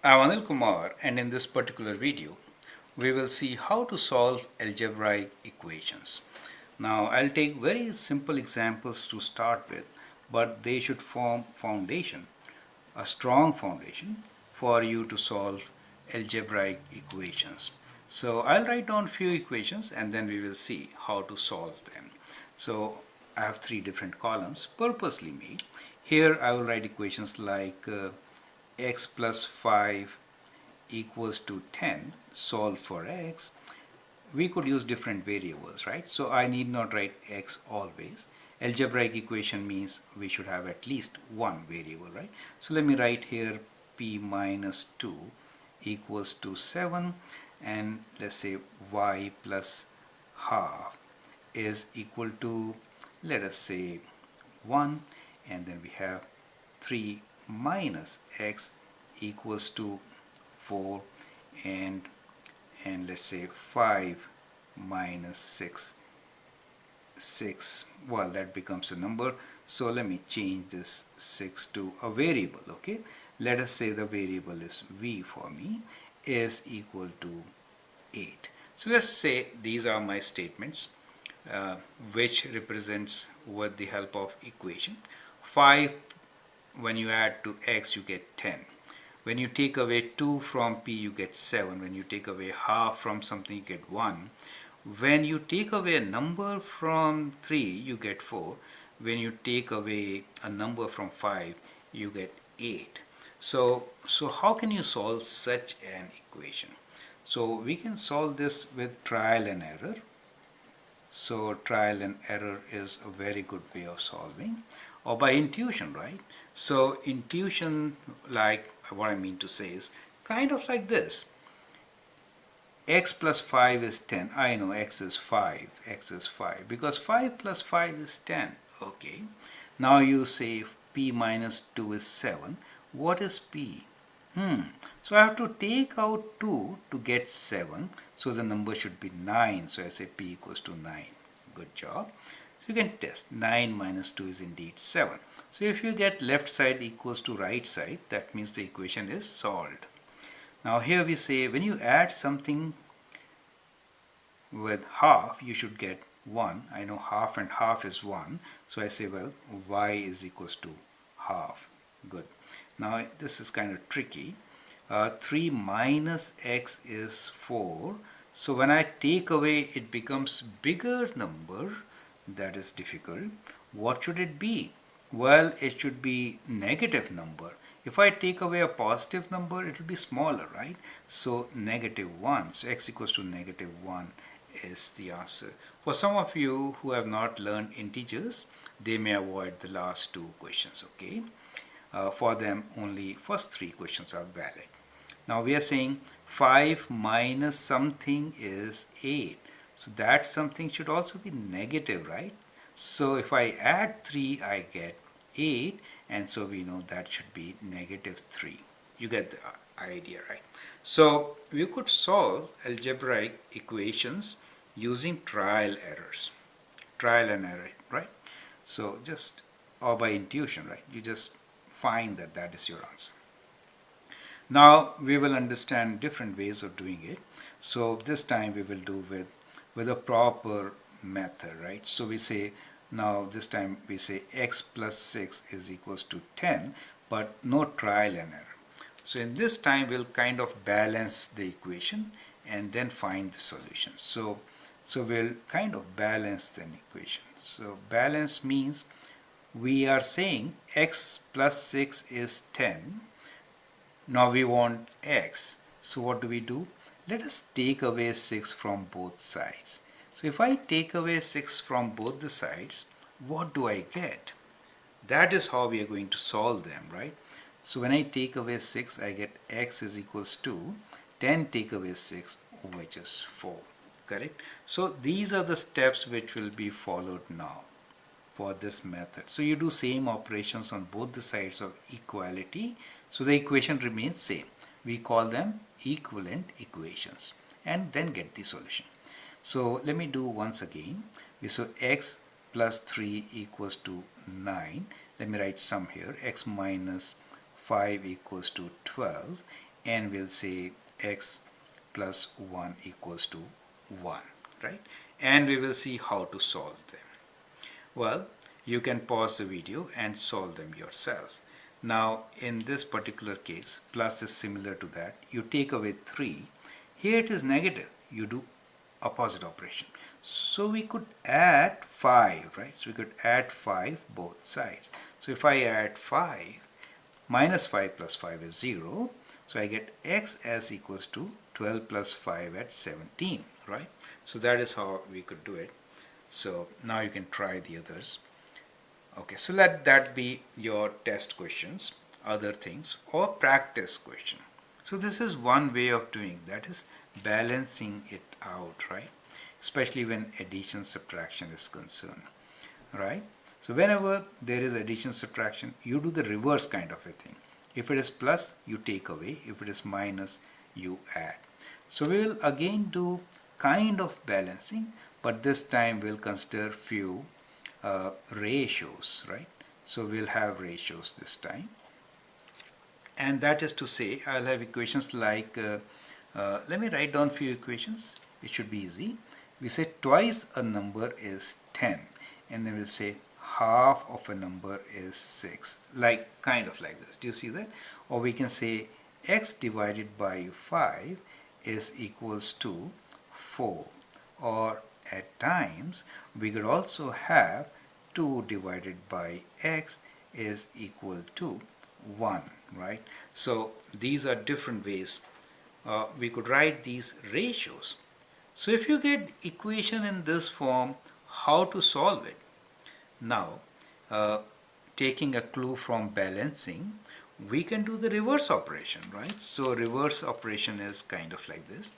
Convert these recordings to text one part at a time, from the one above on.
I'm Anil Kumar, and in this particular video we will see how to solve algebraic equations. Now I'll take very simple examples to start with, but they should form a strong foundation for you to solve algebraic equations. So I'll write down few equations and then we will see how to solve them. So I have three different columns purposely made. Here I will write equations like x plus 5 equals to 10. Solve for x. We could use different variables, right? So I need not write x always. Algebraic equation means we should have at least one variable, right? So let me write here p minus 2 equals to 7, and let's say y plus half is equal to, let us say, 1, and then we have 3 minus x equals to 4, and let's say 5 minus 6, well, that becomes a number. So let me change this 6 to a variable. Okay, let us say the variable is v for me, is equal to 8. So let's say these are my statements which represents with the help of equation. 5, when you add to x you get 10. When you take away 2 from p you get 7. When you take away half from something you get 1. When you take away a number from 3 you get 4. When you take away a number from 5 you get 8. So how can you solve such an equation? So we can solve this with trial and error. So trial and error is a very good way of solving, or by intuition, right? So intuition, like what I mean to say is kind of like this. X plus 5 is 10. I know x is 5 because 5 plus 5 is 10. Okay, now you say p minus 2 is 7. What is p? So I have to take out 2 to get 7, so the number should be 9. So I say p equals to 9. Good job. So you can test. 9 minus 2 is indeed 7. So if you get left side equals to right side, that means the equation is solved. Now here we say when you add something with half, you should get 1. I know half and half is 1. So I say, well, y is equals to half. Good. Now this is kind of tricky. 3 minus x is 4. So when I take away, it becomes bigger number. That is difficult. What should it be? Well, it should be negative number. If I take away a positive number, it will be smaller, right? So -1. So x equals to -1 is the answer. For some of you who have not learned integers, they may avoid the last two questions, okay? For them, only first three questions are valid. Now we are saying 5 minus something is 8. So that something should also be negative, right? So if I add 3, I get 8, and so we know that should be -3. You get the idea, right? So we could solve algebraic equations using trial and error, right? So just, or by intuition, right? You just find that that is your answer. Now we will understand different ways of doing it. So this time we will do with a proper method, right? So we say, now this time we say x plus 6 is equals to 10, but no trial and error. So in this time we'll kind of balance the equation and then find the solution. So we'll kind of balance the equation. So balance means we are saying x plus 6 is 10. Now we want x. So what do? Let us take away 6 from both sides. So if I take away 6 from both the sides, what do I get? That is how we are going to solve them, right? So when I take away 6, I get x is equals to 10 take away 6, which is 4. Correct? So these are the steps which will be followed now for this method. So you do same operations on both the sides of equality. So the equation remains same. We call them equivalent equations and then get the solution. So let me do once again. We saw x plus 3 equals to 9. Let me write sum here. X minus 5 equals to 12. and we'll say x plus 1 equals to 1, right? And we will see how to solve them. Well, you can pause the video and solve them yourself. Now, in this particular case, plus is similar to that. You take away 3. Here it is negative. You do opposite operation. So we could add 5, right? So we could add 5 both sides. So if I add 5, minus 5 plus 5 is 0. So I get x as equals to 12 plus 5 at 17, right? So that is how we could do it. So now you can try the others. Okay, so let that be your test questions, other things, or practice question. So this is one way of doing, that is balancing it out, right? Especially when addition subtraction is concerned, right? So whenever there is addition subtraction, you do the reverse kind of a thing. If it is plus, you take away. If it is minus, you add. So we will again do kind of balancing, but this time we'll consider few ratios, right? So we'll have ratios this time, and that is to say I'll have equations like let me write down few equations. It should be easy. We say twice a number is 10, and then we'll say half of a number is 6, like kind of like this. Do you see that? Or we can say x divided by 5 is equals to 4, or at times we could also have 2 divided by x is equal to 1, right? So these are different ways we could write these ratios. So if you get equation in this form, how to solve it? Now, taking a clue from balancing, we can do the reverse operation, right? So reverse operation is kind of like this.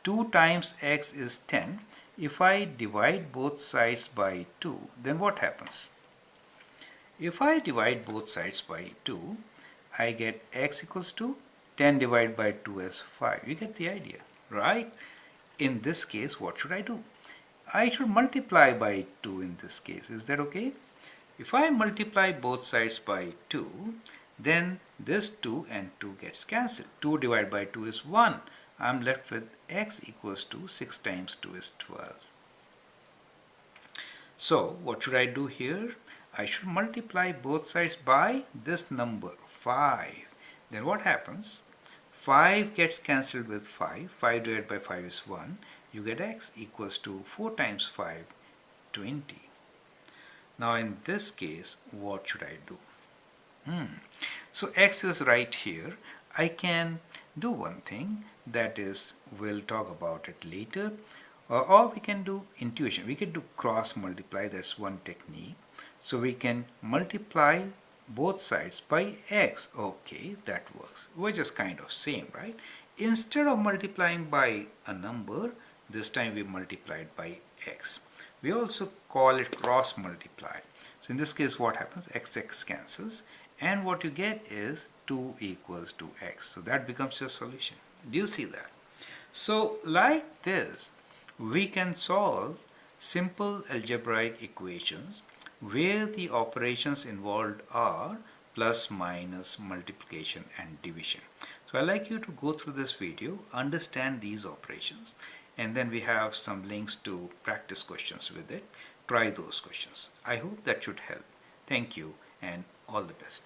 2 times x is 10. If I divide both sides by 2, then what happens? If I divide both sides by 2, I get x equals to 10 divided by 2 is 5. You get the idea, right? In this case, what should I do? I should multiply by 2 in this case. Is that okay? If I multiply both sides by 2, then this 2 and 2 gets cancelled. 2 divided by 2 is 1. I'm left with x equals to 6 times 2 is 12. So what should I do here? I should multiply both sides by this number 5. Then what happens? 5 gets cancelled with 5. 5 divided by 5 is 1. You get x equals to 4 times 5, 20. Now in this case, what should I do? So x is right here. I can do one thing, that is, we'll talk about it later, or we can do intuition. We can do cross multiply. That's one technique. So we can multiply both sides by x. Okay, that works, which is kind of same, right? Instead of multiplying by a number, this time we multiplied by x. We also call it cross multiply. So in this case, what happens? X cancels, and what you get is 2 equals to x. So that becomes your solution. Do you see that? So like this, we can solve simple algebraic equations where the operations involved are plus, minus, multiplication and division. So I'd like you to go through this video, understand these operations, and then we have some links to practice questions with it. Try those questions. I hope that should help. Thank you and all the best.